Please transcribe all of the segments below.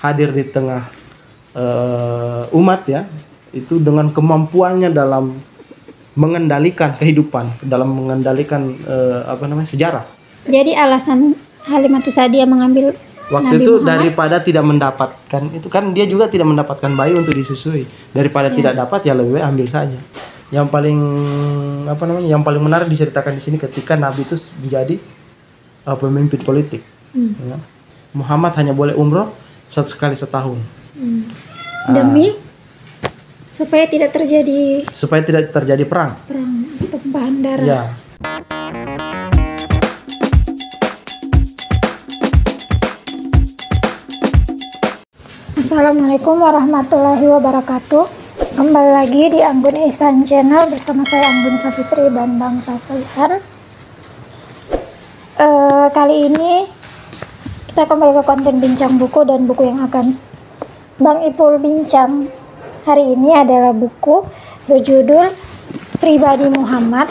hadir di tengah umat ya, itu dengan kemampuannya dalam mengendalikan kehidupan, dalam mengendalikan sejarah. Jadi alasan Halimatus Sa'diyah mengambil Waktu Nabi itu Muhammad, daripada tidak mendapatkan, itu kan dia juga tidak mendapatkan bayi untuk disusui. Daripada tidak dapat ya lebih baik ambil saja. Yang paling yang paling menarik diceritakan di sini ketika Nabi itu menjadi pemimpin politik. Ya. Muhammad hanya boleh umroh sekali setahun. demi supaya tidak terjadi perang tumpahan darah. Ya. Assalamualaikum warahmatullahi wabarakatuh. Kembali lagi di Anggun Ihsan Channel bersama saya Anggun Safitri dan Bang Safaisan. Kali ini kita kembali ke konten bincang buku, dan buku yang akan Bang Ipul bincang hari ini adalah buku berjudul Pribadi Muhammad.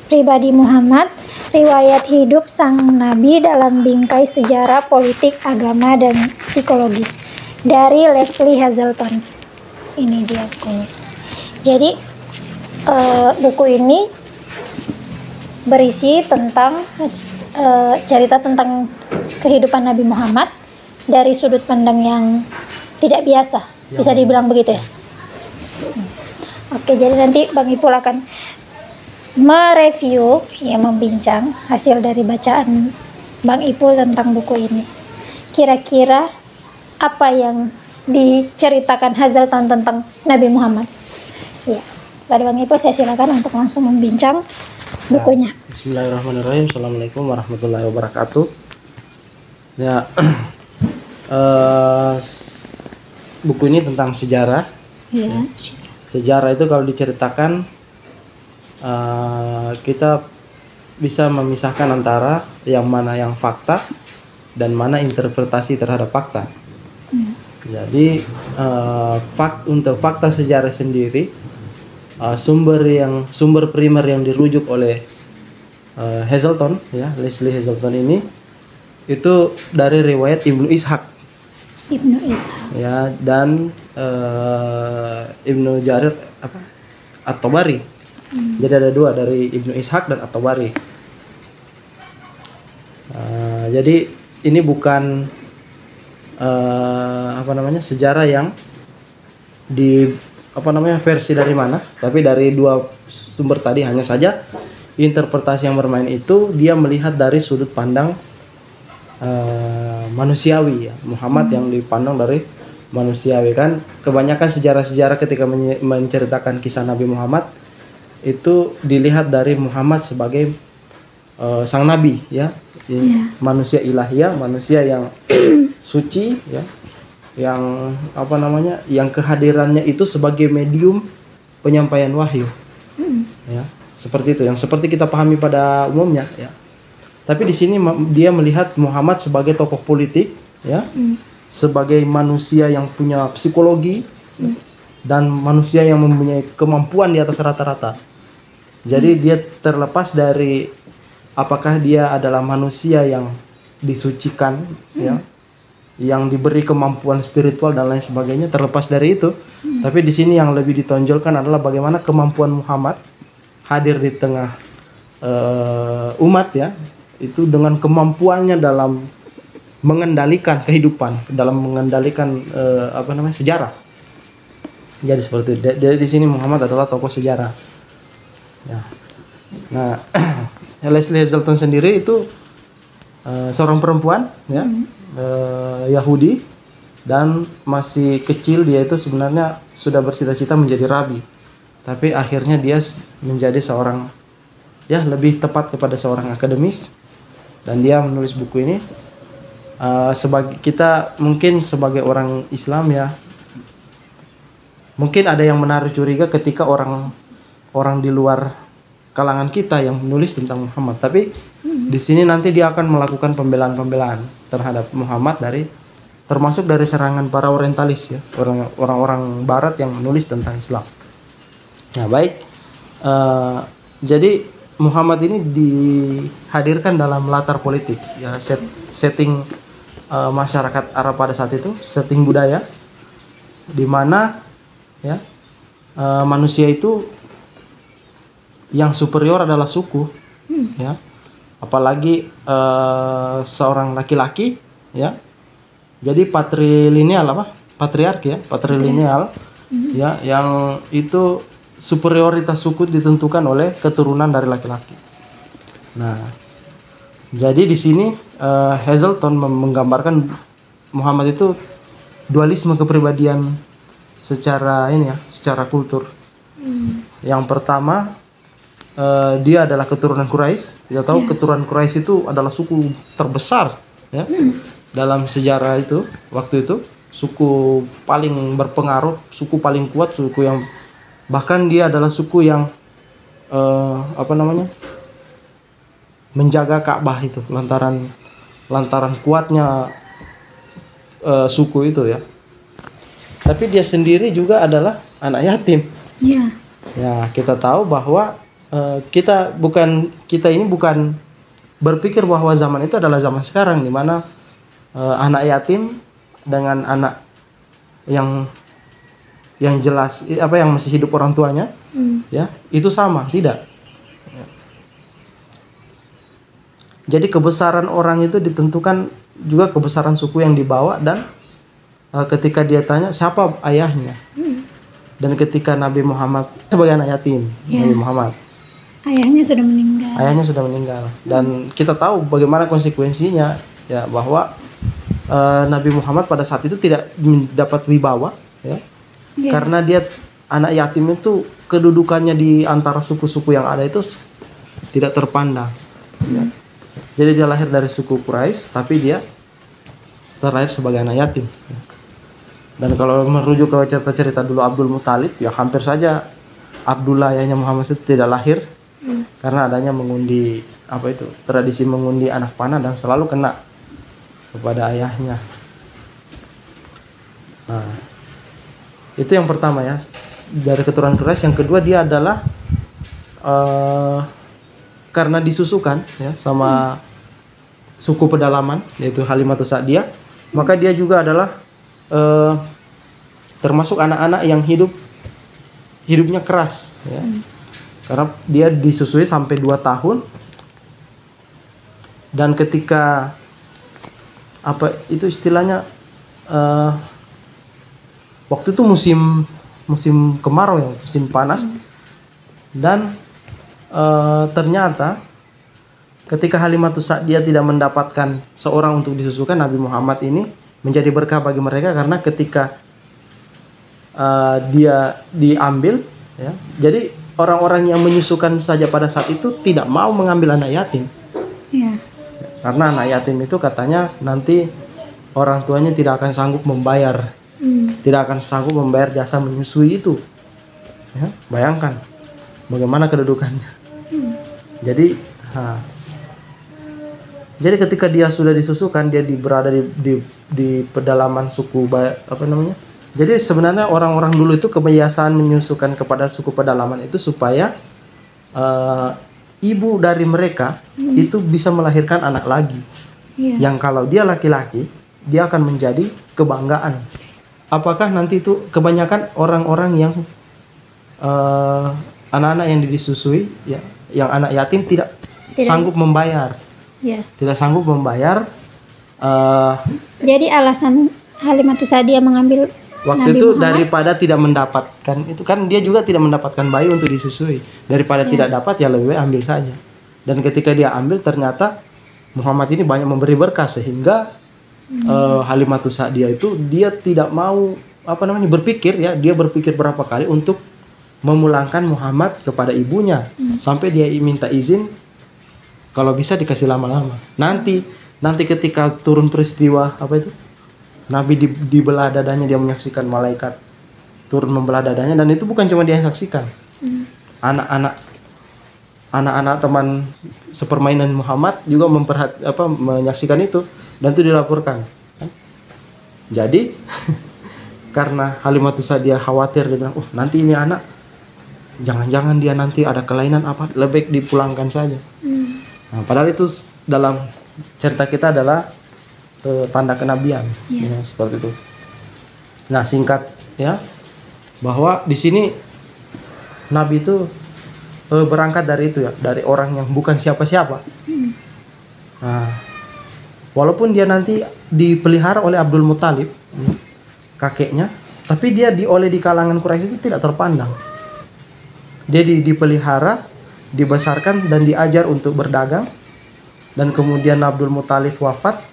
Pribadi Muhammad, riwayat hidup sang Nabi dalam bingkai sejarah, politik, agama, dan psikologi, dari Leslie Hazelton. Ini dia bukunya. Jadi buku ini berisi tentang cerita tentang kehidupan Nabi Muhammad dari sudut pandang yang tidak biasa, bisa dibilang begitu ya. Oke, jadi nanti Bang Ipul akan mereview, ya, membincang hasil dari bacaan Bang Ipul tentang buku ini. Kira-kira apa yang diceritakan Hazelton tentang Nabi Muhammad? Ya, pada Bang Ipul saya silakan untuk langsung membincang bukunya. Bismillahirrahmanirrahim. Assalamualaikum warahmatullahi wabarakatuh. Ya, buku ini tentang sejarah. Ya. Sejarah itu kalau diceritakan kita bisa memisahkan antara yang mana yang fakta dan mana interpretasi terhadap fakta. Jadi untuk fakta sejarah sendiri, sumber primer yang dirujuk oleh Hazelton, ya, Leslie Hazelton ini itu dari riwayat Ibnu Ishaq. Ya, dan Ibnu Jarir At-Tabari. Jadi ada dua, dari Ibnu Ishaq dan At-Tabari. Jadi ini bukan sejarah yang versi dari mana, tapi dari dua sumber tadi. Hanya saja interpretasi yang bermain itu dia melihat dari sudut pandang manusiawi, ya. Muhammad yang dipandang dari manusiawi. Kan kebanyakan sejarah-sejarah ketika menceritakan kisah Nabi Muhammad itu dilihat dari Muhammad sebagai sang nabi, ya, manusia ilahiyah, manusia yang suci, ya, yang kehadirannya itu sebagai medium penyampaian wahyu, ya, seperti itu, yang seperti kita pahami pada umumnya, ya. Tapi di sini dia melihat Muhammad sebagai tokoh politik, ya, sebagai manusia yang punya psikologi, dan manusia yang mempunyai kemampuan di atas rata-rata. Jadi dia terlepas dari apakah dia adalah manusia yang disucikan, ya, yang diberi kemampuan spiritual dan lain sebagainya. Terlepas dari itu, tapi di sini yang lebih ditonjolkan adalah bagaimana kemampuan Muhammad hadir di tengah umat, ya, itu dengan kemampuannya dalam mengendalikan kehidupan, dalam mengendalikan sejarah. Jadi seperti itu. Jadi di sini Muhammad adalah tokoh sejarah. Ya. Nah, Leslie Hazelton sendiri itu seorang perempuan, ya, Yahudi, dan masih kecil dia itu sebenarnya sudah bercita-cita menjadi rabi. Tapi akhirnya dia menjadi seorang, ya, lebih tepat kepada seorang akademis, dan dia menulis buku ini. Sebagai kita mungkin sebagai orang Islam, ya, mungkin ada yang menaruh curiga ketika orang di luar kalangan kita yang menulis tentang Muhammad. Tapi di sini nanti dia akan melakukan pembelaan terhadap Muhammad termasuk dari serangan para orientalis, ya, orang-orang Barat yang menulis tentang Islam. Nah, baik. Jadi Muhammad ini dihadirkan dalam latar politik, ya, setting masyarakat Arab pada saat itu, setting budaya, di mana ya manusia itu yang superior adalah suku, ya, apalagi seorang laki-laki, ya. Jadi patriarki ya, patrilineal, ya, yang itu superioritas suku ditentukan oleh keturunan dari laki-laki. Nah, jadi di sini Hazelton menggambarkan Muhammad itu dualisme kepribadian secara secara kultur. Yang pertama, dia adalah keturunan Quraisy. Kita tahu keturunan Quraisy itu adalah suku terbesar, ya, dalam sejarah itu waktu itu, suku paling berpengaruh, suku paling kuat, suku yang bahkan dia adalah suku yang menjaga Ka'bah itu lantaran kuatnya suku itu, ya. Tapi dia sendiri juga adalah anak yatim. Ya. Ya, kita tahu bahwa kita ini bukan berpikir bahwa zaman itu adalah zaman sekarang, di mana anak yatim dengan anak yang jelas yang masih hidup orang tuanya, ya, itu sama, tidak. Jadi kebesaran orang itu ditentukan juga kebesaran suku yang dibawa, dan ketika dia tanya siapa ayahnya, dan ketika Nabi Muhammad sebagai anak yatim, Nabi Muhammad Ayahnya sudah meninggal. Dan kita tahu bagaimana konsekuensinya, ya, bahwa Nabi Muhammad pada saat itu tidak mendapat wibawa, ya, karena dia anak yatim itu kedudukannya di antara suku-suku yang ada itu tidak terpandang, ya. Jadi dia lahir dari suku Quraisy, tapi dia terlahir sebagai anak yatim. Dan kalau merujuk ke cerita-cerita dulu Abdul Muthalib, ya hampir saja Abdullah ayahnya Muhammad itu tidak lahir, karena adanya mengundi tradisi mengundi anak panah, dan selalu kena kepada ayahnya. Nah, itu yang pertama, ya, dari keturunan Quraisy. Yang kedua, dia adalah karena disusukan, ya, sama suku pedalaman, yaitu Halimatus Sa'diyah, maka dia juga adalah termasuk anak-anak yang hidupnya keras, ya. Karena dia disusui sampai 2 tahun, dan ketika istilahnya waktu itu musim kemarau, ya, musim panas, dan ternyata ketika Halimatus Sa'diyah tidak mendapatkan seorang untuk disusukan, Nabi Muhammad ini menjadi berkah bagi mereka, karena ketika dia diambil, ya, jadi orang-orang yang menyusukan saja pada saat itu tidak mau mengambil anak yatim. Ya. Karena anak yatim itu katanya nanti orang tuanya tidak akan sanggup membayar, jasa menyusui itu. Ya, bayangkan bagaimana kedudukannya. Jadi ketika dia sudah disusukan, dia berada di pedalaman suku Jadi sebenarnya orang-orang dulu itu kebiasaan menyusukan kepada suku pedalaman itu supaya ibu dari mereka itu bisa melahirkan anak lagi, yang kalau dia laki-laki, dia akan menjadi kebanggaan. Apakah nanti itu kebanyakan orang-orang yang anak-anak yang disusui, ya, yang anak yatim tidak sanggup membayar, tidak sanggup membayar. Jadi alasan Halimatus Sa'diyah mengambil waktu Nabi itu Muhammad, daripada tidak mendapatkan itu, kan dia juga tidak mendapatkan bayi untuk disusui, daripada tidak dapat, ya lebih baik ambil saja. Dan ketika dia ambil, ternyata Muhammad ini banyak memberi berkah, sehingga Halimatus Sa'diyah itu dia tidak mau berpikir, ya, dia berpikir berapa kali untuk memulangkan Muhammad kepada ibunya, sampai dia minta izin kalau bisa dikasih lama-lama. Nanti ketika turun peristiwa Nabi dibelah dadanya, dia menyaksikan malaikat turun membelah dadanya, dan itu bukan cuma dia yang saksikan. Anak-anak teman sepermainan Muhammad juga menyaksikan itu, dan itu dilaporkan. Jadi karena Halimatus Sa'diyah khawatir, dia bilang, nanti ini anak jangan-jangan dia nanti ada kelainan lebih dipulangkan saja. Nah, padahal itu dalam cerita kita adalah tanda kenabian, ya, seperti itu. Nah, singkat ya, bahwa di sini Nabi itu berangkat dari itu ya, dari orang yang bukan siapa-siapa. Nah, walaupun dia nanti dipelihara oleh Abdul Muthalib, kakeknya, tapi dia oleh di kalangan Quraisy itu tidak terpandang. Dia dipelihara, dibesarkan dan diajar untuk berdagang. Dan kemudian Abdul Muthalib wafat,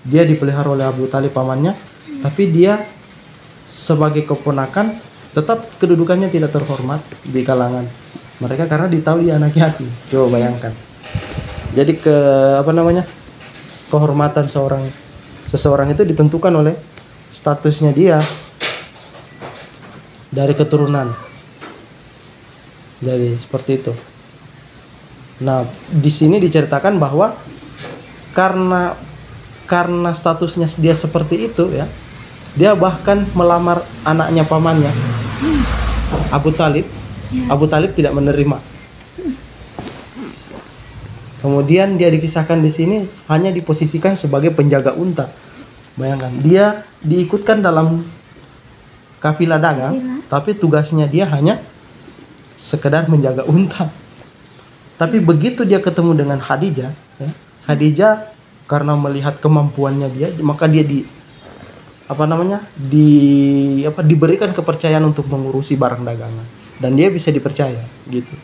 dia dipelihara oleh Abu Thalib pamannya, tapi dia sebagai keponakan tetap kedudukannya tidak terhormat di kalangan mereka karena ditahu dia anak yatim. Coba bayangkan. Jadi kehormatan seseorang itu ditentukan oleh statusnya dia dari keturunan. Jadi seperti itu. Nah, di sini diceritakan bahwa karena statusnya dia seperti itu ya, dia bahkan melamar anaknya pamannya, Abu Thalib. Abu Thalib tidak menerima. Kemudian dia dikisahkan di sini hanya diposisikan sebagai penjaga unta. Bayangkan, dia diikutkan dalam kafilah dagang, tapi tugasnya dia hanya sekedar menjaga unta. Tapi begitu dia ketemu dengan Khadijah, ya, Khadijah karena melihat kemampuannya dia, maka dia diberikan kepercayaan untuk mengurusi barang dagangan dan dia bisa dipercaya gitu.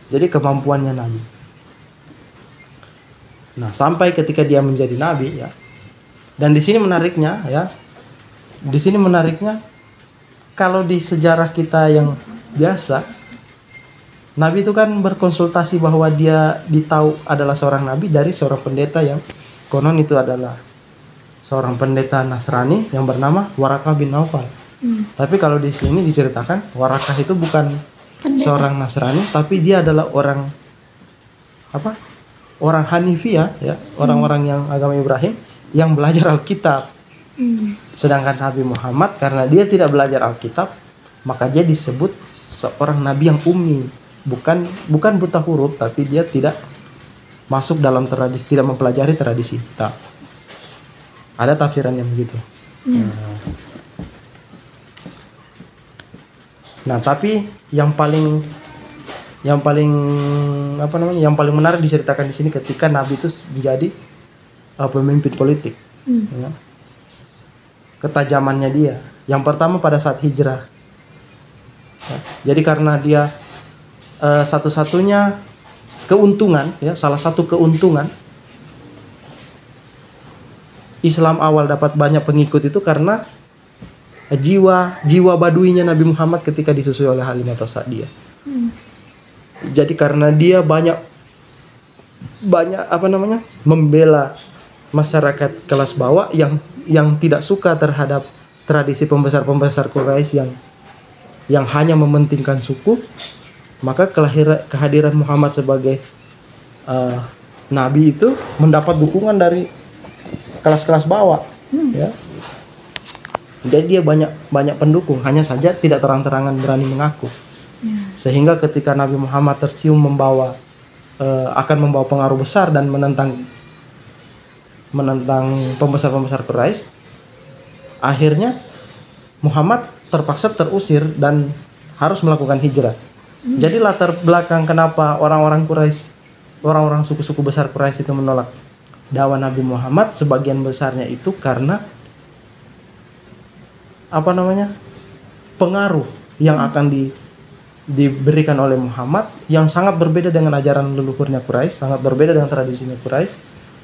Jadi kemampuannya Nabi. Nah, sampai ketika dia menjadi nabi ya. Dan di sini menariknya ya. Di sini menariknya kalau di sejarah kita yang biasa, Nabi itu kan berkonsultasi bahwa dia ditahu adalah seorang nabi dari seorang pendeta yang konon itu adalah seorang pendeta Nasrani yang bernama Warakah bin Naufal. Tapi kalau di sini diceritakan Warakah itu bukan seorang Nasrani, tapi dia adalah orang Hanifiyah ya, orang-orang yang agama Ibrahim yang belajar Alkitab. Sedangkan Nabi Muhammad karena dia tidak belajar Alkitab, maka dia disebut seorang nabi yang ummi. Bukan buta huruf, tapi dia tidak masuk dalam tradisi, tidak mempelajari tradisi kita. Ada tafsiran yang begitu. Nah, tapi yang paling menarik diceritakan di sini ketika Nabi itu menjadi pemimpin politik. Ya. Ketajamannya dia. Yang pertama pada saat hijrah. Ya. Jadi karena dia satu-satunya keuntungan ya, salah satu keuntungan Islam awal dapat banyak pengikut itu karena jiwa baduinya Nabi Muhammad ketika disusui oleh Halimah Sa'diyah. Jadi karena dia banyak membela masyarakat kelas bawah yang tidak suka terhadap tradisi pembesar Quraisy yang hanya mementingkan suku. Maka kehadiran Muhammad sebagai nabi itu mendapat dukungan dari kelas-kelas bawah, ya. Jadi dia banyak pendukung, hanya saja tidak terang-terangan berani mengaku. Sehingga ketika Nabi Muhammad tercium akan membawa pengaruh besar dan menentang pembesar-pembesar Quraisy, akhirnya Muhammad terpaksa terusir dan harus melakukan hijrah. Jadi latar belakang kenapa orang-orang suku-suku besar Quraisy itu menolak dakwah Nabi Muhammad sebagian besarnya itu karena pengaruh yang akan diberikan oleh Muhammad yang sangat berbeda dengan ajaran leluhurnya Quraisy, sangat berbeda dengan tradisinya Quraisy,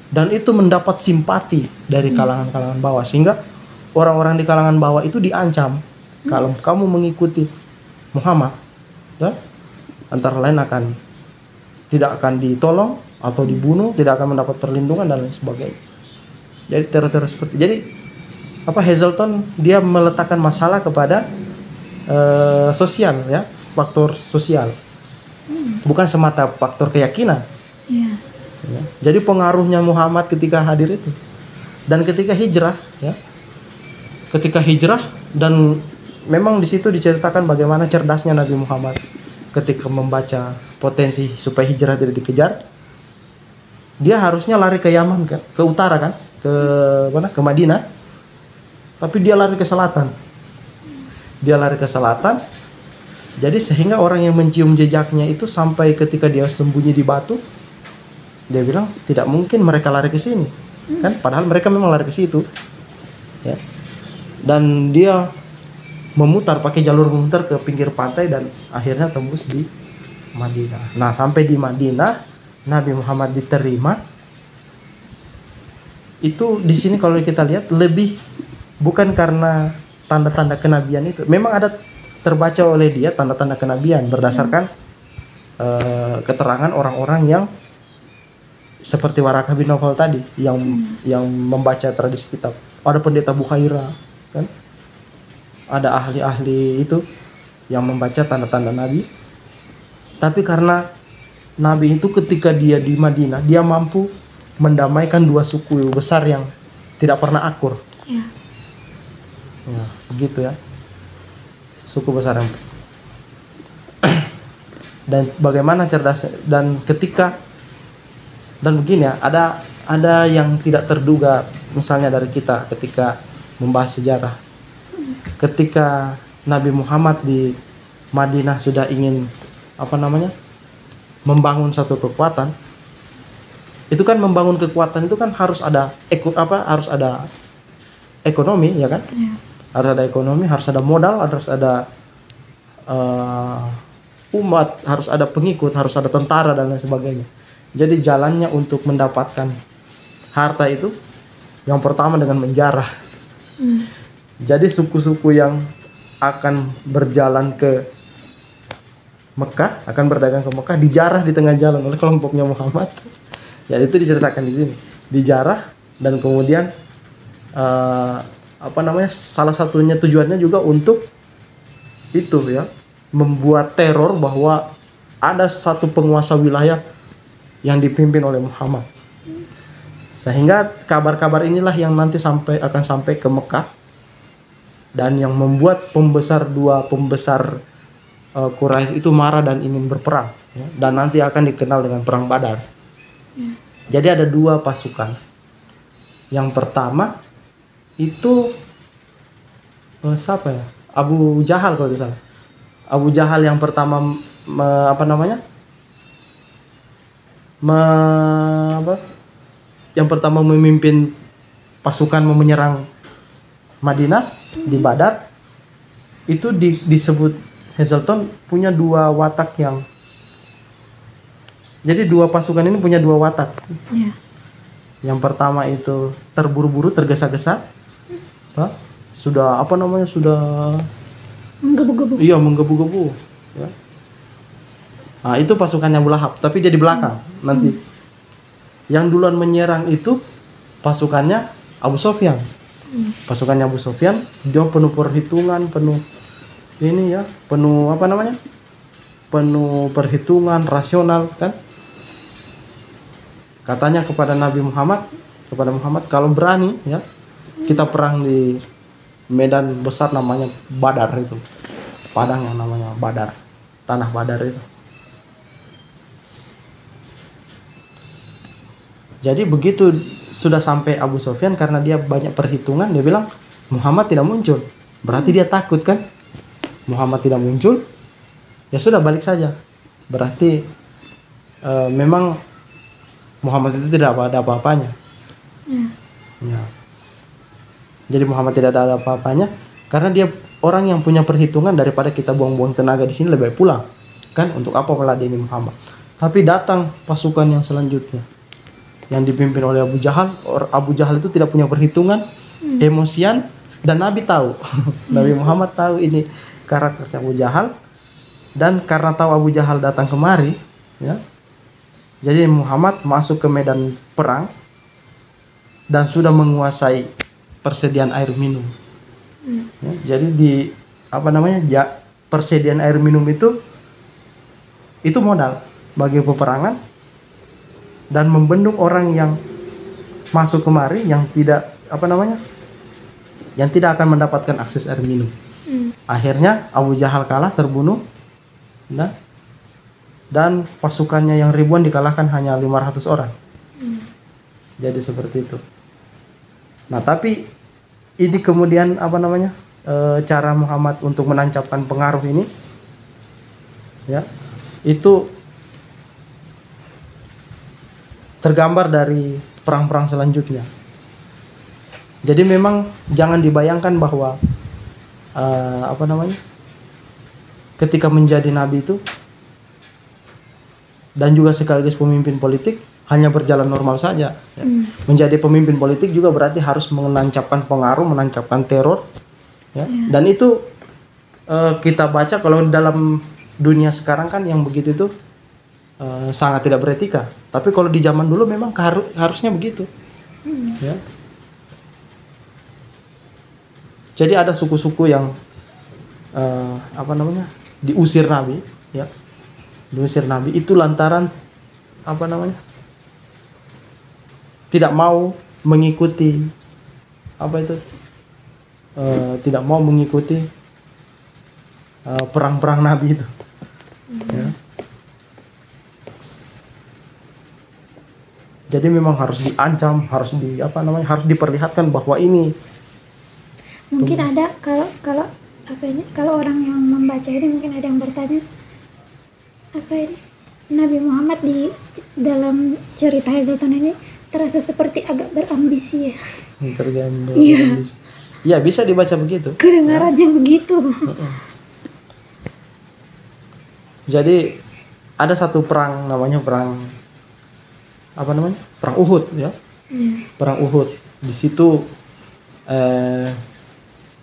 dan itu mendapat simpati dari kalangan-kalangan bawah, sehingga orang-orang di kalangan bawah itu diancam kalau kamu mengikuti Muhammad, ya, antara lain tidak akan ditolong atau dibunuh, tidak akan mendapat perlindungan dan lain sebagainya. Jadi teror seperti Hazelton dia meletakkan masalah kepada sosial ya, faktor sosial, bukan semata faktor keyakinan. Ya. Jadi pengaruhnya Muhammad ketika hadir itu dan ketika hijrah ya, dan memang di situ diceritakan bagaimana cerdasnya Nabi Muhammad ketika membaca potensi supaya hijrah tidak dikejar. Dia harusnya lari ke Yaman kan, ke utara kan, ke mana? Ke Madinah. Tapi dia lari ke selatan. Dia lari ke selatan. Jadi sehingga orang yang mencium jejaknya itu sampai ketika dia sembunyi di batu, dia bilang tidak mungkin mereka lari ke sini. Kan padahal mereka memang lari ke situ. Ya. Dan dia memutar pakai jalur memutar ke pinggir pantai dan akhirnya tembus di Madinah. Nah, sampai di Madinah Nabi Muhammad diterima. Itu di sini kalau kita lihat lebih bukan karena tanda-tanda kenabian itu. Memang ada terbaca oleh dia tanda-tanda kenabian berdasarkan keterangan orang-orang yang seperti Warakah bin Nawfal tadi yang membaca tradisi kitab. Ada pendeta Bukhaira, kan? Ada ahli-ahli itu yang membaca tanda-tanda Nabi. Tapi karena Nabi itu ketika dia di Madinah, dia mampu mendamaikan dua suku besar yang tidak pernah akur. Ya. Ya, begitu ya. Suku besar yang dan bagaimana cerdasnya dan ketika dan begini ya, ada yang tidak terduga misalnya dari kita ketika membahas sejarah. Ketika Nabi Muhammad di Madinah sudah ingin membangun satu kekuatan. Itu kan membangun kekuatan itu kan harus ada harus ada ekonomi, ya kan? Ya. Harus ada ekonomi, harus ada modal, harus ada umat, harus ada pengikut, harus ada tentara dan lain sebagainya. Jadi jalannya untuk mendapatkan harta itu yang pertama dengan menjarah. Jadi suku-suku yang akan berjalan ke Mekah, akan berdagang ke Mekah, dijarah di tengah jalan oleh kelompoknya Muhammad. Ya itu diceritakan di sini, dijarah dan kemudian salah satunya tujuannya juga untuk itu ya, membuat teror bahwa ada satu penguasa wilayah yang dipimpin oleh Muhammad. Sehingga kabar-kabar inilah yang nanti akan sampai ke Mekah dan yang membuat dua pembesar Quraisy itu marah dan ingin berperang ya, dan nanti akan dikenal dengan perang Badar. Jadi ada dua pasukan. Yang pertama itu siapa ya? Abu Jahal kalau tidak salah. Abu Jahal yang pertama yang pertama memimpin pasukan menyerang Madinah di Badar. Itu disebut Hazleton punya dua watak yang. Jadi dua pasukan ini punya dua watak. Yeah. Yang pertama itu terburu-buru, tergesa-gesa. Sudah sudah menggebu-gebu. Iya, menggebu-gebu. Ya. Nah, itu pasukannya Abu Lahab, tapi dia di belakang nanti. Yang duluan menyerang itu pasukannya Abu Sufyan. Pasukannya Abu Sufyan, dia penuh perhitungan, penuh perhitungan rasional kan. Katanya kepada Muhammad kalau berani ya kita perang di medan besar namanya Badar itu. Padang yang namanya Badar. Tanah Badar itu. Jadi begitu sudah sampai Abu Sufyan karena dia banyak perhitungan, dia bilang Muhammad tidak muncul. Berarti dia takut kan? Muhammad tidak muncul. Ya sudah balik saja. Berarti memang Muhammad itu tidak ada apa-apanya. Ya. Jadi Muhammad tidak ada apa-apanya karena dia orang yang punya perhitungan daripada kita buang-buang tenaga di sini lebih baik pulang. Kan untuk apa meladeni Muhammad? Tapi datang pasukan yang selanjutnya yang dipimpin oleh Abu Jahal. Abu Jahal itu tidak punya perhitungan, emosian dan Nabi tahu. Nabi Muhammad tahu ini karakternya Abu Jahal dan karena tahu Abu Jahal datang kemari, ya. Jadi Muhammad masuk ke medan perang dan sudah menguasai persediaan air minum. Ya, jadi persediaan air minum itu modal bagi peperangan dan membendung orang yang masuk kemari yang tidak yang tidak akan mendapatkan akses air minum. Akhirnya Abu Jahal kalah, terbunuh, dan pasukannya yang ribuan dikalahkan hanya 500 orang. Jadi seperti itu. Nah, tapi ini kemudian apa namanya? Cara Muhammad untuk menancapkan pengaruh ini ya, itu tergambar dari perang-perang selanjutnya. Jadi memang jangan dibayangkan bahwa apa namanya, ketika menjadi nabi itu dan juga sekaligus pemimpin politik hanya berjalan normal saja. Ya. Menjadi pemimpin politik juga berarti harus menancapkan pengaruh, menancapkan teror. Ya. Dan itu kita baca kalau dalam dunia sekarang kan yang begitu itu sangat tidak beretika. Tapi kalau di zaman dulu memang harusnya begitu. Ya. Jadi ada suku-suku yang apa namanya, diusir Nabi, ya, diusir Nabi itu lantaran apa namanya, tidak mau mengikuti apa itu, tidak mau mengikuti perang-perang Nabi itu. Ya. Jadi memang harus diancam, harus harus diperlihatkan bahwa ini. Mungkin ada kalau apa ini, kalau orang yang membaca ini mungkin ada yang bertanya, apa ini Nabi Muhammad di dalam cerita Hazratun ini terasa seperti agak berambisi ya. Iya. Iya, bisa dibaca begitu. Kedengarannya ya. Begitu. Jadi ada satu perang namanya perang apa namanya? Perang Uhud ya. Perang Uhud. Di situ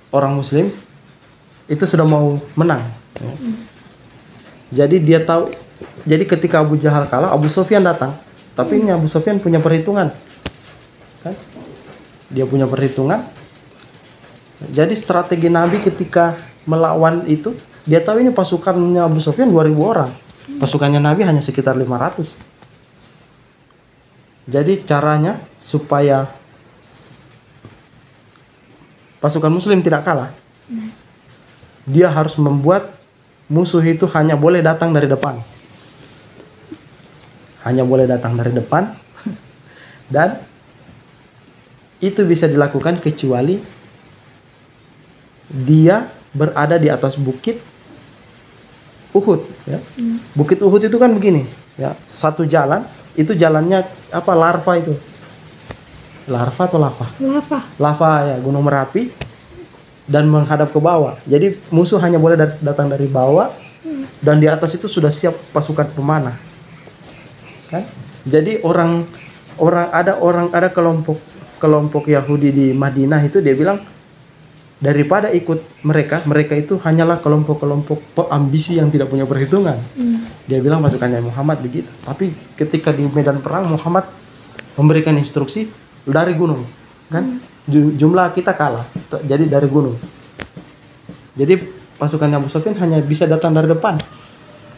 orang Muslim itu sudah mau menang. Ya. Jadi dia tahu. Jadi ketika Abu Jahal kalah, Abu Sufyan datang. Tapi ini Abu Sufyan punya perhitungan, kan? Dia punya perhitungan. Jadi strategi Nabi ketika melawan itu, dia tahu ini pasukannya Abu Sufyan 2.000 orang. Pasukannya Nabi hanya sekitar 500. Jadi caranya supaya pasukan Muslim tidak kalah, dia harus membuat musuh itu hanya boleh datang dari depan. Hanya boleh datang dari depan. Dan itu bisa dilakukan kecuali dia berada di atas bukit Uhud ya. Bukit Uhud itu kan begini ya, satu jalan, itu jalannya apa, larva itu. Larva atau lava? Lava ya, Gunung Merapi, dan menghadap ke bawah. Jadi musuh hanya boleh datang dari bawah, dan di atas itu sudah siap pasukan pemanah. Kan? Jadi ada kelompok Yahudi di Madinah itu, dia bilang daripada ikut mereka itu hanyalah kelompok ambisi yang tidak punya perhitungan. Dia bilang pasukannya Muhammad begitu. Tapi ketika di medan perang Muhammad memberikan instruksi dari gunung, kan? Jumlah kita kalah, jadi dari gunung. Jadi pasukannya Abu Sufyan hanya bisa datang dari depan.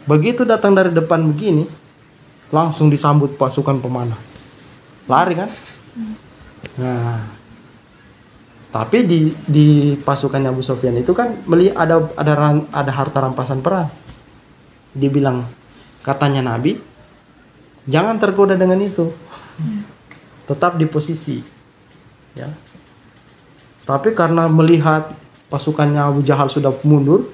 Begitu datang dari depan begini, langsung disambut pasukan pemanah. Lari kan? Nah, tapi di pasukannya Abu Sufyan itu kan melihat ada harta rampasan perang. Dibilang, katanya Nabi, jangan tergoda dengan itu. Tetap di posisi. Ya. Tapi karena melihat pasukannya Abu Jahal sudah mundur,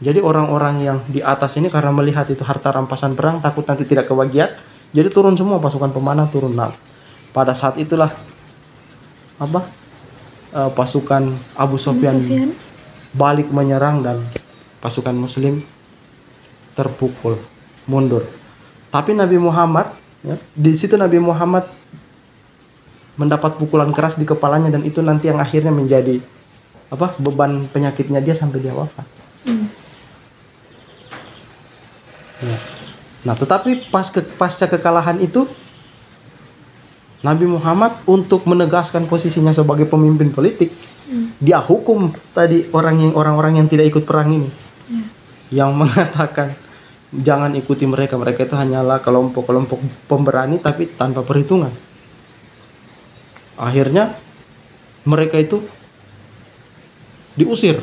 jadi orang-orang yang di atas ini karena melihat itu harta rampasan perang, takut nanti tidak kebagian, jadi turun semua pasukan pemanah turun. Nah, pada saat itulah pasukan Abu Sufyan balik menyerang dan pasukan Muslim terpukul mundur. Tapi Nabi Muhammad ya, di situ Nabi Muhammad mendapat pukulan keras di kepalanya, dan itu nanti yang akhirnya menjadi beban penyakitnya dia sampai dia wafat. Ya. Nah, tetapi pasca kekalahan itu, Nabi Muhammad untuk menegaskan posisinya sebagai pemimpin politik, dia hukum tadi orang-orang yang tidak ikut perang ini, yang mengatakan jangan ikuti mereka itu hanyalah kelompok-kelompok pemberani tapi tanpa perhitungan. Akhirnya mereka itu diusir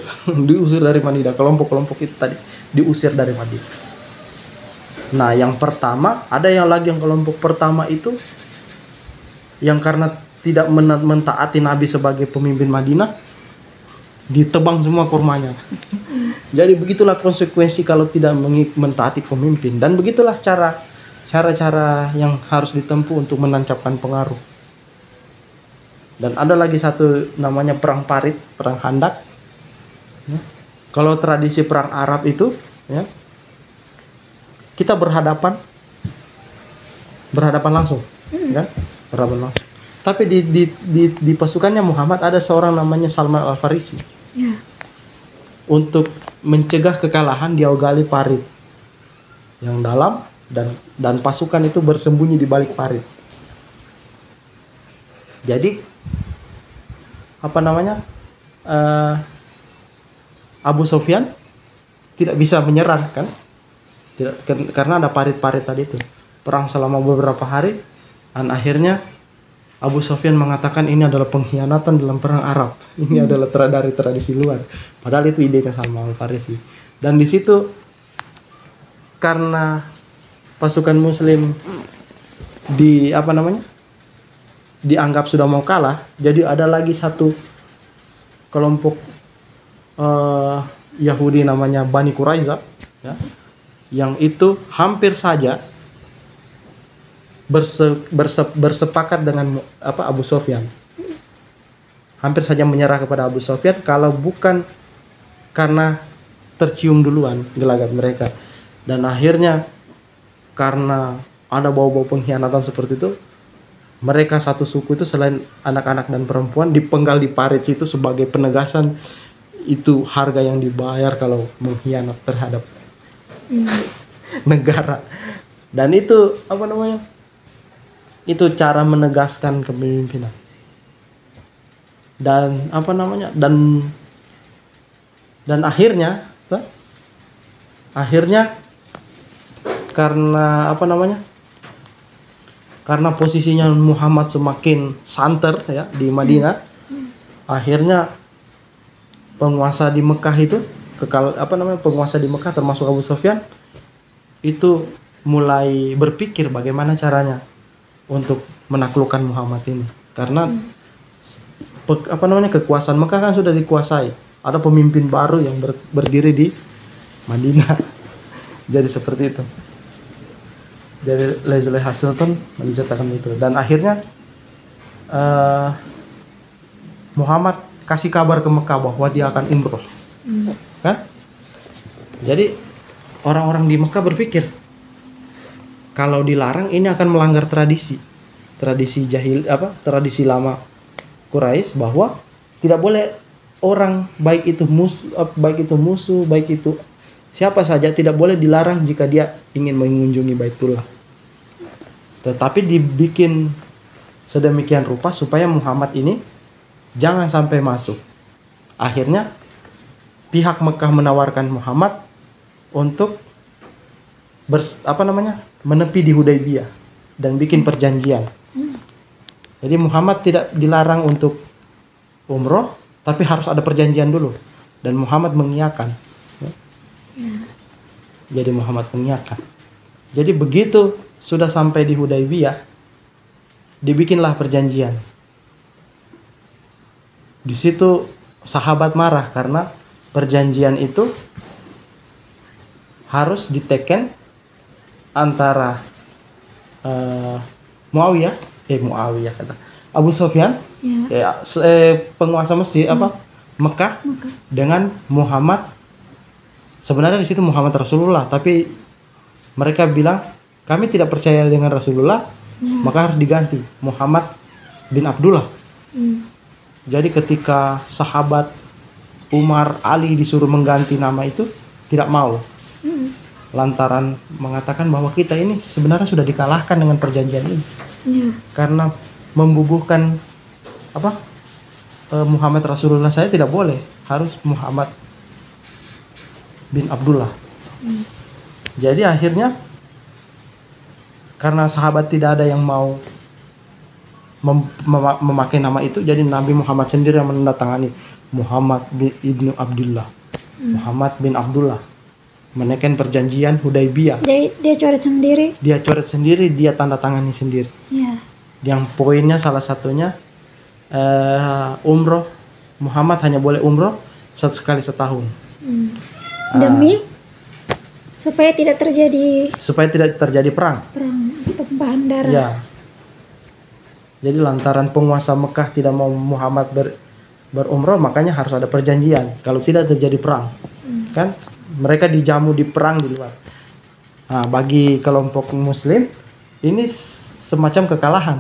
dari Madinah. Kelompok-kelompok itu tadi diusir dari Madinah. Nah, yang pertama, ada yang lagi yang kelompok pertama itu yang karena tidak mentaati Nabi sebagai pemimpin Madinah, ditebang semua kurmanya. Jadi begitulah konsekuensi kalau tidak mentaati pemimpin, dan begitulah cara-cara yang harus ditempuh untuk menancapkan pengaruh. Dan ada lagi satu namanya perang parit, perang Khandaq. Ya. Kalau tradisi perang Arab itu, ya, kita berhadapan langsung, kan? Berhadapan langsung. Tapi di pasukannya Muhammad ada seorang namanya Salman Al-Farisi. Ya. Untuk mencegah kekalahan, dia gali parit yang dalam, dan pasukan itu bersembunyi di balik parit. Jadi Abu Sufyan tidak bisa menyerang, kan? Karena ada parit-parit tadi itu. Perang selama beberapa hari, dan akhirnya Abu Sufyan mengatakan ini adalah pengkhianatan dalam perang Arab. Ini adalah dari tradisi luar. Padahal itu idenya Salman Al-Farisi. Dan di situ karena pasukan Muslim dianggap sudah mau kalah, jadi ada lagi satu kelompok Yahudi namanya Bani Quraiza, ya, yang itu hampir saja bersepakat dengan Abu Sufyan. Hampir saja menyerah kepada Abu Sufyan kalau bukan karena tercium duluan gelagat mereka. Dan akhirnya karena ada bau-bau pengkhianatan seperti itu, mereka satu suku itu selain anak-anak dan perempuan dipenggal di parit situ sebagai penegasan itu harga yang dibayar kalau mengkhianat terhadap negara. Dan itu itu cara menegaskan kepemimpinan. Dan dan akhirnya karena posisinya Muhammad semakin santer, ya, di Madinah, akhirnya penguasa di Mekah itu penguasa di Mekah termasuk Abu Sufyan itu mulai berpikir bagaimana caranya untuk menaklukkan Muhammad ini, karena kekuasaan Mekah kan sudah dikuasai, ada pemimpin baru yang berdiri di Madinah. Jadi seperti itu. Jadi Leslie Hazelton menceritakan itu, dan akhirnya Muhammad kasih kabar ke Mekah bahwa dia akan umroh, kan? Jadi orang-orang di Mekah berpikir kalau dilarang ini akan melanggar tradisi lama Quraisy, bahwa tidak boleh orang baik itu musuh, baik itu siapa saja tidak boleh dilarang jika dia ingin mengunjungi Baitullah. Tetapi dibikin sedemikian rupa supaya Muhammad ini jangan sampai masuk. Akhirnya pihak Mekah menawarkan Muhammad untuk menepi di Hudaybiyah dan bikin perjanjian. Jadi Muhammad tidak dilarang untuk umroh, tapi harus ada perjanjian dulu, dan Muhammad mengiyakan. Jadi Muhammad mengiyakan. Jadi begitu sudah sampai di Hudaybiyah, dibikinlah perjanjian. Di situ sahabat marah karena perjanjian itu harus diteken antara Muawiyah kata Abu Sufyan, penguasa Mesir Mekah dengan Muhammad. Sebenarnya di situ Muhammad Rasulullah, tapi mereka bilang kami tidak percaya dengan Rasulullah, maka harus diganti Muhammad bin Abdullah. Jadi ketika sahabat Umar, Ali disuruh mengganti nama itu, tidak mau. Lantaran mengatakan bahwa kita ini sebenarnya sudah dikalahkan dengan perjanjian ini. Karena membubuhkan Muhammad Rasulullah saya tidak boleh, harus Muhammad bin Abdullah. Jadi akhirnya karena sahabat tidak ada yang mau memakai nama itu, jadi Nabi Muhammad sendiri yang menandatangani Muhammad bin Ibnu Abdullah. Muhammad bin Abdullah menekan perjanjian Hudaybiyah. Dia coret sendiri. Dia tanda tangani sendiri. Yang poinnya salah satunya umroh, Muhammad hanya boleh umroh 1 kali setahun. Demi supaya tidak terjadi perang. tumpahan darah. Ya. Jadi lantaran penguasa Mekah tidak mau Muhammad berumroh, makanya harus ada perjanjian. Kalau tidak terjadi perang, kan mereka dijamu di perang di luar. Nah, bagi kelompok Muslim ini semacam kekalahan,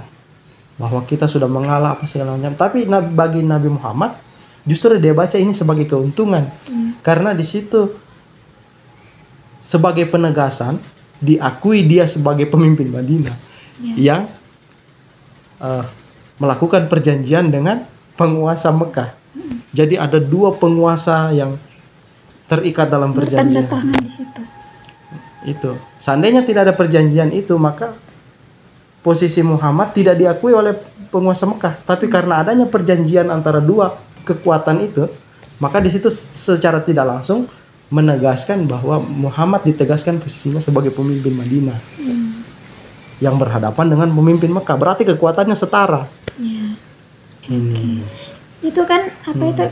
bahwa kita sudah mengalah apa segala macam. Tapi bagi Nabi Muhammad justru dia baca ini sebagai keuntungan, karena di situ sebagai penegasan diakui dia sebagai pemimpin Madinah yang melakukan perjanjian dengan penguasa Mekah. Jadi ada 2 penguasa yang terikat dalam perjanjian. Tanda tangan di situ. Itu. Seandainya tidak ada perjanjian itu, maka posisi Muhammad tidak diakui oleh penguasa Mekah. Tapi karena adanya perjanjian antara 2 kekuatan itu, maka di situ secara tidak langsung menegaskan bahwa Muhammad ditegaskan posisinya sebagai pemimpin Madinah. Yang berhadapan dengan pemimpin Mekah, berarti kekuatannya setara. Ya. Ini. Itu kan itu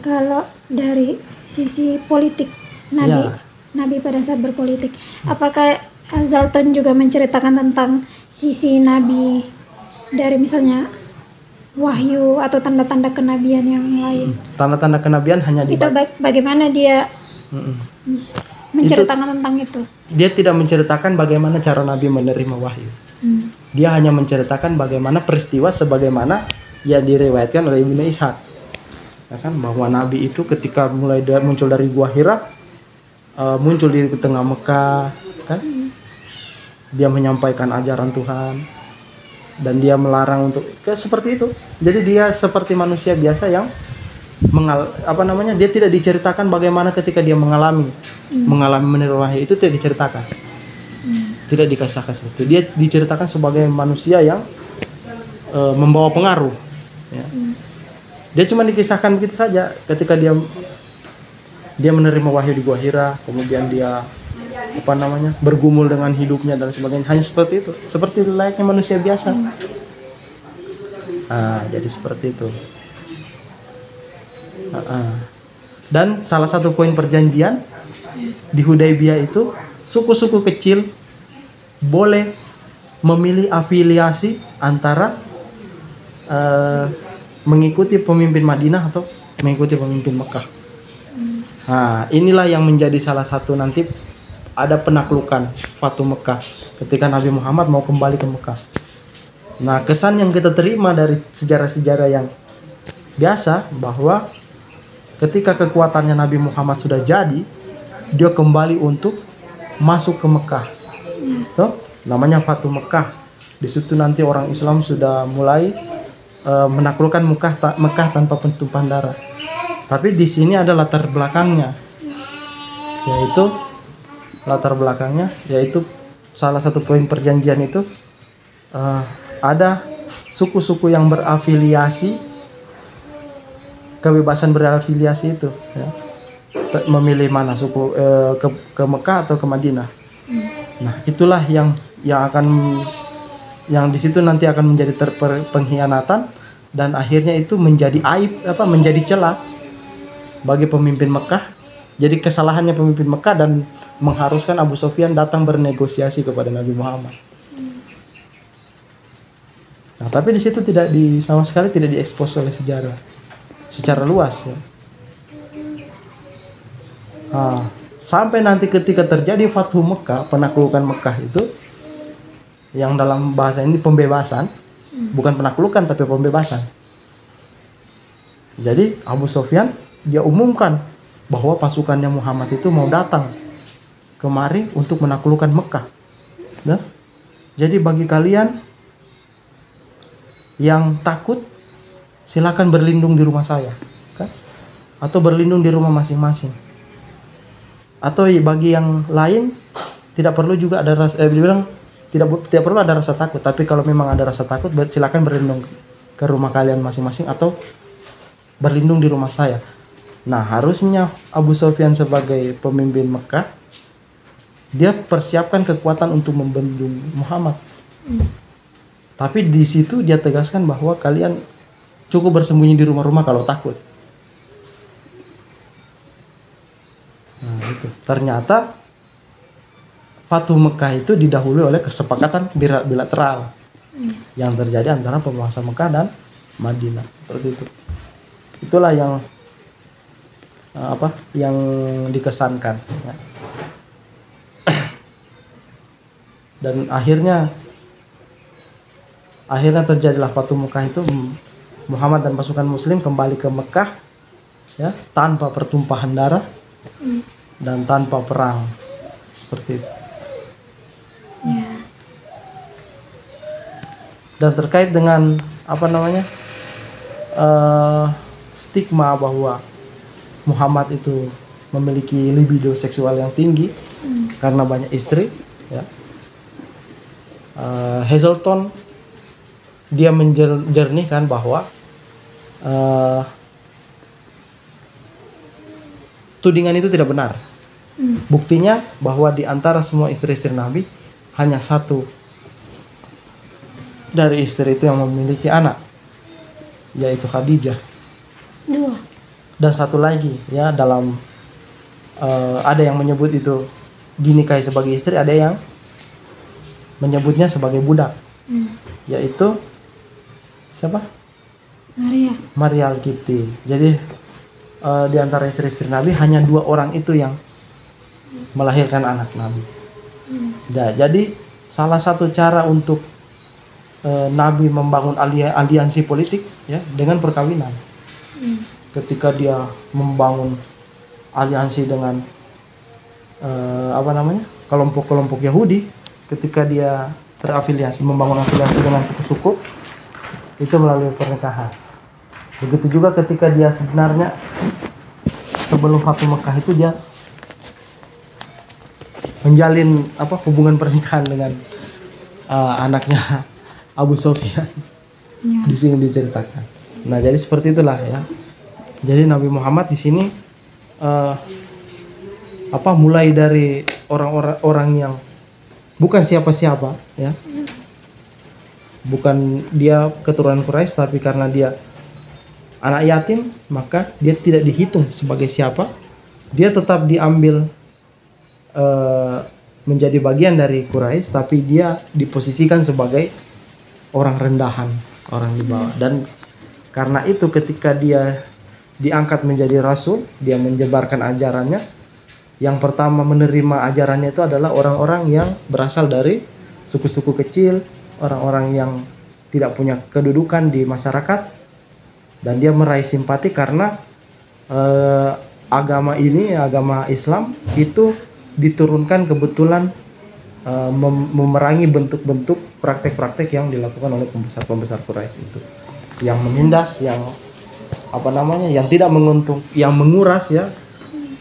kalau dari sisi politik Nabi pada saat berpolitik, apakah Zalton juga menceritakan tentang sisi Nabi dari misalnya wahyu atau tanda-tanda kenabian yang lain? Tanda-tanda kenabian hanya di itu bagaimana dia menceritakan tentang itu? Dia tidak menceritakan bagaimana cara Nabi menerima wahyu. Dia hanya menceritakan bagaimana peristiwa sebagaimana yang diriwayatkan oleh Ibnu Ishaq. Ya kan, bahwa Nabi itu ketika mulai muncul dari Gua Hira, muncul di tengah Mekah, kan? Dia menyampaikan ajaran Tuhan dan dia melarang untuk seperti itu. Jadi dia seperti manusia biasa yang dia tidak diceritakan bagaimana ketika dia mengalami menerima wahyu, itu tidak diceritakan. Tidak dikasahkan seperti itu. Dia diceritakan sebagai manusia yang membawa pengaruh, ya. Dia cuma dikisahkan begitu saja ketika dia menerima wahyu di Gua Hira, kemudian dia bergumul dengan hidupnya dan sebagainya. Hanya seperti itu, seperti layaknya manusia biasa. Jadi seperti itu. Dan salah satu poin perjanjian di Hudaybiyah itu, suku-suku kecil boleh memilih afiliasi antara mengikuti pemimpin Madinah atau mengikuti pemimpin Mekah. Inilah yang menjadi salah satu nanti ada penaklukan Fatu Mekah ketika Nabi Muhammad mau kembali ke Mekah. Nah, kesan yang kita terima dari sejarah-sejarah yang biasa bahwa ketika kekuatannya Nabi Muhammad sudah jadi, dia kembali untuk masuk ke Mekah. Namanya Fatu Mekah. Di situ nanti orang Islam sudah mulai menaklukkan Mekah tanpa pentumpahan darah. Tapi di sini ada latar belakangnya, yaitu salah satu poin perjanjian itu ada suku-suku yang berafiliasi, kebebasan berafiliasi itu, ya. Memilih mana suku ke Mekah atau ke Madinah. Nah, itulah yang di situ nanti akan menjadi pengkhianatan dan akhirnya itu menjadi aib, menjadi celah bagi pemimpin Mekah. Jadi kesalahannya pemimpin Mekah dan mengharuskan Abu Sufyan datang bernegosiasi kepada Nabi Muhammad. Nah, tapi di situ sama sekali tidak diekspos oleh sejarah secara luas, ya. Sampai nanti ketika terjadi Fathu Mekah, penaklukan Mekah itu, yang dalam bahasa ini pembebasan, bukan penaklukan tapi pembebasan. Jadi Abu Sufyan dia umumkan bahwa pasukannya Muhammad itu mau datang kemari untuk menaklukkan Mekah. Nah, jadi bagi kalian yang takut, silakan berlindung di rumah saya, kan? Atau berlindung di rumah masing-masing. Atau bagi yang lain tidak perlu juga ada dibilang tidak perlu ada rasa takut, tapi kalau memang ada rasa takut silakan berlindung ke rumah kalian masing-masing atau berlindung di rumah saya. Nah, harusnya Abu Sufyan sebagai pemimpin Mekah dia persiapkan kekuatan untuk membendung Muhammad. Tapi di situ dia tegaskan bahwa kalian cukup bersembunyi di rumah-rumah kalau takut. Nah, itu ternyata Fatuh Mekah itu didahului oleh kesepakatan bilateral yang terjadi antara penguasa Mekah dan Madinah, seperti itu. Itulah yang yang dikesankan, ya. Dan akhirnya terjadilah Fatuh Mekah itu. Muhammad dan pasukan Muslim kembali ke Mekah, ya, tanpa pertumpahan darah dan tanpa perang, seperti itu. Dan terkait dengan stigma bahwa Muhammad itu memiliki libido seksual yang tinggi karena banyak istri, ya. Hazleton dia menjernihkan bahwa tudingan itu tidak benar. Buktinya bahwa di antara semua istri-istri Nabi hanya satu dari istri itu yang memiliki anak, yaitu Khadijah. Dan satu lagi, ya, dalam ada yang menyebut itu dinikahi sebagai istri, ada yang menyebutnya sebagai budak, yaitu siapa? Maria Al-Qibti. Jadi di antara istri-istri Nabi hanya 2 orang itu yang melahirkan anak Nabi. Nah, jadi salah satu cara untuk Nabi membangun aliansi politik, ya, dengan perkawinan. Ketika dia membangun aliansi dengan kelompok-kelompok Yahudi, ketika dia terafiliasi, membangun afiliasi dengan suku-suku, itu melalui pernikahan. Begitu juga ketika dia sebenarnya sebelum Fatuh Mekah itu dia menjalin hubungan pernikahan dengan anaknya Abu Sufyan. Di sini diceritakan. Nah, jadi seperti itulah, ya. Jadi Nabi Muhammad di sini mulai dari orang yang bukan siapa-siapa, ya. Bukan dia keturunan Quraisy, tapi karena dia anak yatim, maka dia tidak dihitung sebagai siapa. Dia tetap diambil menjadi bagian dari Quraisy, tapi dia diposisikan sebagai orang rendahan, orang di bawah. Dan karena itu ketika dia diangkat menjadi rasul, dia menyebarkan ajarannya. Yang pertama menerima ajarannya itu adalah orang-orang yang berasal dari suku-suku kecil, orang-orang yang tidak punya kedudukan di masyarakat, dan dia meraih simpati karena agama Islam itu diturunkan kebetulan memerangi bentuk-bentuk praktek-praktek yang dilakukan oleh pembesar-pembesar Quraisy itu, yang menindas, yang yang tidak menguntung, yang menguras, ya,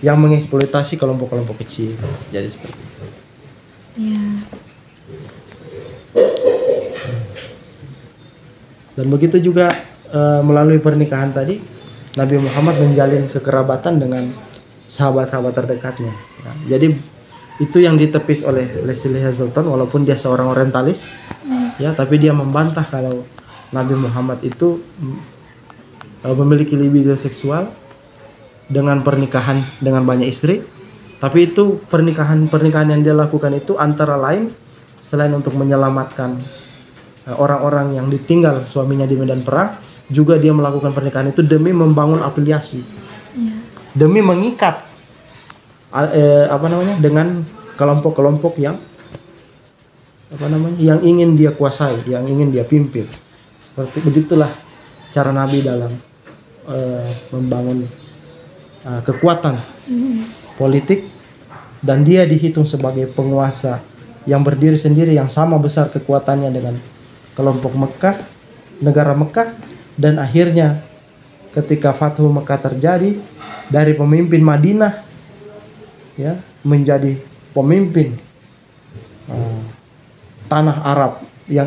yang mengeksploitasi kelompok-kelompok kecil. Jadi seperti itu. Ya. Dan begitu juga melalui pernikahan tadi, Nabi Muhammad menjalin kekerabatan dengan sahabat-sahabat terdekatnya. Ya, jadi itu yang ditepis oleh Leslie Hazleton, walaupun dia seorang orientalis, ya, tapi dia membantah kalau Nabi Muhammad itu memiliki libido seksual dengan pernikahan dengan banyak istri. Tapi itu pernikahan yang dia lakukan itu antara lain, selain untuk menyelamatkan orang-orang yang ditinggal suaminya di medan perang, juga dia melakukan pernikahan itu demi membangun afiliasi, demi mengikat dengan kelompok-kelompok yang yang ingin dia kuasai, yang ingin dia pimpin. Seperti begitulah cara Nabi dalam membangun kekuatan politik, dan dia dihitung sebagai penguasa yang berdiri sendiri, yang sama besar kekuatannya dengan kelompok Mekah, negara Mekah. Dan akhirnya ketika Fatuh Mekah terjadi, dari pemimpin Madinah, ya, menjadi pemimpin tanah Arab yang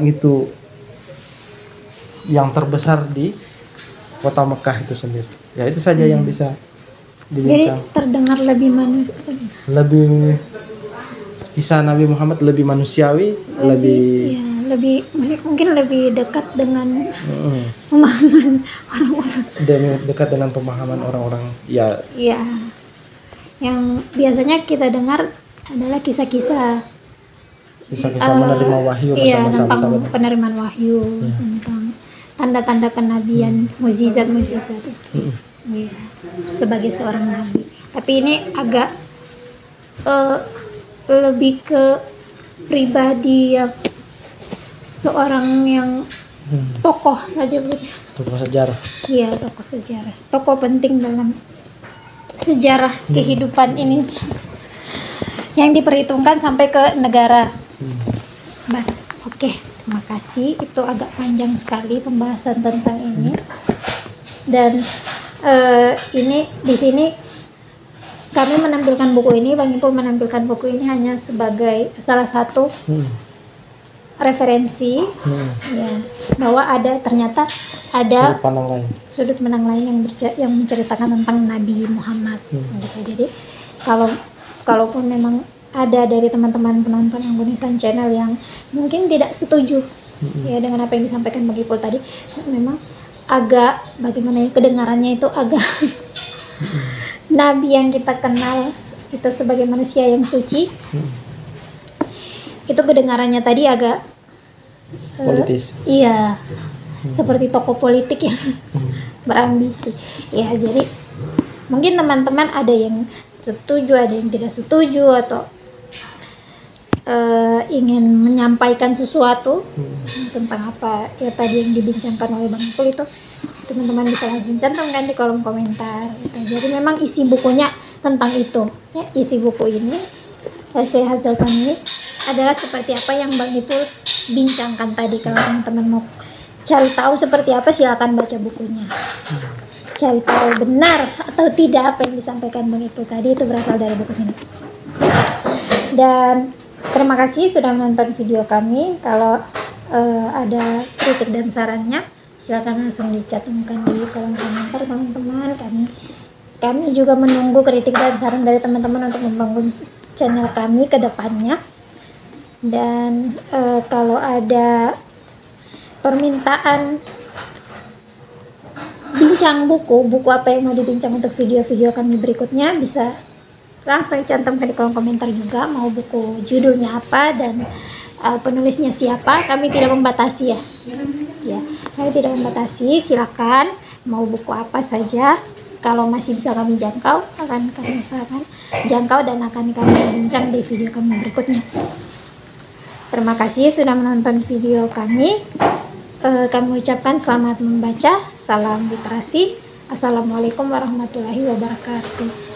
terbesar di kota Mekah itu sendiri. Ya, itu saja yang bisa dibincang. Jadi terdengar lebih manusia. Kisah Nabi Muhammad lebih manusiawi, lebih lebih mungkin lebih dekat dengan pemahaman orang-orang. Dekat dengan pemahaman orang-orang ya. Iya. Yang biasanya kita dengar adalah kisah-kisah menerima wahyu iya, bersama tentang sahabat. penerimaan wahyu, tentang tanda-tanda kenabian, mukjizat-mukjizat itu. Iya, sebagai seorang nabi. Tapi ini agak lebih ke pribadi yang seorang yang tokoh saja begitu. Tokoh sejarah. Iya, tokoh sejarah. Tokoh penting dalam sejarah kehidupan ini yang diperhitungkan sampai ke negara. Oke, terima kasih. Itu agak panjang sekali pembahasan tentang ini. Dan ini di sini kami menampilkan buku ini, Bang Ipul menampilkan buku ini hanya sebagai salah satu referensi, ya, bahwa ternyata ada sudut pandang lain yang menceritakan tentang Nabi Muhammad. Gitu. Jadi kalaupun memang ada dari teman-teman penonton Anggun Ihsan Channel yang mungkin tidak setuju ya dengan apa yang disampaikan Bang Ipul tadi, memang agak bagaimana ya, kedengarannya itu agak Nabi yang kita kenal itu sebagai manusia yang suci, itu kedengarannya tadi agak politis. Iya, seperti tokoh politik yang berambisi. Ya, jadi mungkin teman-teman ada yang setuju, ada yang tidak setuju, atau ingin menyampaikan sesuatu tentang apa ya tadi yang dibincangkan oleh Bang Ipul, itu teman-teman bisa langsung cantumkan di kolom komentar gitu. Jadi memang isi bukunya tentang itu ya, isi buku ini Syekh Hazelton ini adalah seperti apa yang Bang Ipul bincangkan tadi. Kalau teman-teman mau cari tahu seperti apa, silakan baca bukunya, cari tahu benar atau tidak apa yang disampaikan Bang Ipul tadi, itu berasal dari buku sini. Dan terima kasih sudah menonton video kami. Kalau ada kritik dan sarannya, silakan langsung dicantumkan di kolom komentar teman-teman. Kami juga menunggu kritik dan saran dari teman-teman untuk membangun channel kami ke depannya. Dan kalau ada permintaan bincang buku apa yang mau dibincang untuk video-video kami berikutnya, bisa langsung cantumkan di kolom komentar juga, mau buku judulnya apa dan penulisnya siapa. Kami tidak membatasi ya, kami tidak membatasi, silakan mau buku apa saja. Kalau masih bisa kami jangkau, akan kami usahakan jangkau dan akan kami bincang di video kami berikutnya. Terima kasih sudah menonton video kami. Kami ucapkan selamat membaca, salam literasi. Assalamualaikum warahmatullahi wabarakatuh.